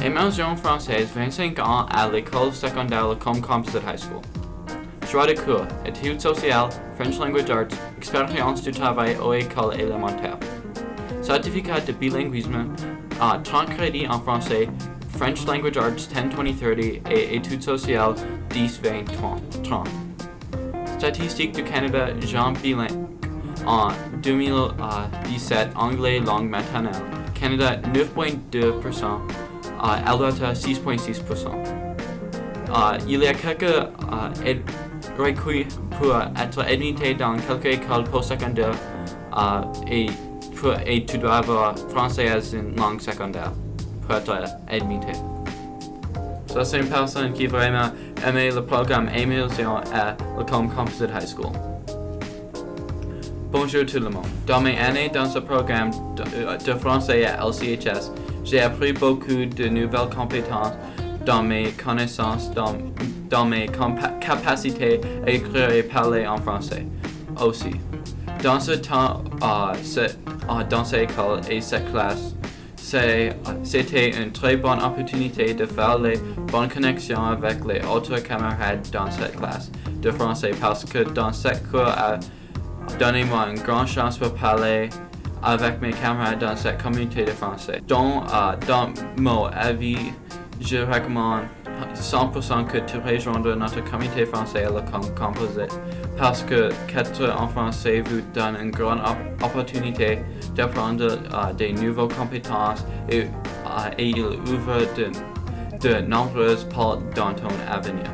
Immersion française, 25 ans à l'école secondaire Lacombe Composite High School. Choix de cours, Études Sociales, French Language Arts, expérience du travail aux écoles élémentaires. Certificat de bilinguisme, 30 crédits en français, French Language Arts 10-20-30 et Études Sociales 10-20-30. Statistiques du Canada, Jean bilingue en 2017, anglais langue maternelle. Canada 9.2%, Alberta 6.6%. Il y a quelques requis pour être admis dans quelques écoles postsecondaires et tu dois avoir française en langue secondaire pour être admis. Ça, c'est une personne qui vraiment aimait le programme Immersion à Lacombe Composite High School. Bonjour tout le monde. Dans mes années dans ce programme de français à LCHS, j'ai appris beaucoup de nouvelles compétences dans mes connaissances, dans mes capacités à écrire et parler en français aussi. Dans ce temps, dans cette école et cette classe, c'était une très bonne opportunité de faire les bonnes connexions avec les autres camarades dans cette classe de français parce que dans cette cours a donné moi une grande chance pour parler avec mes camarades dans cette communauté de français. Dans mon avis, je recommande 100% que tu rejoindres notre communauté français à Lacombe Composite parce que qu'être en français vous donne une grande opportunité d'apprendre des nouvelles compétences et il ouvre de nombreuses portes dans ton avenir.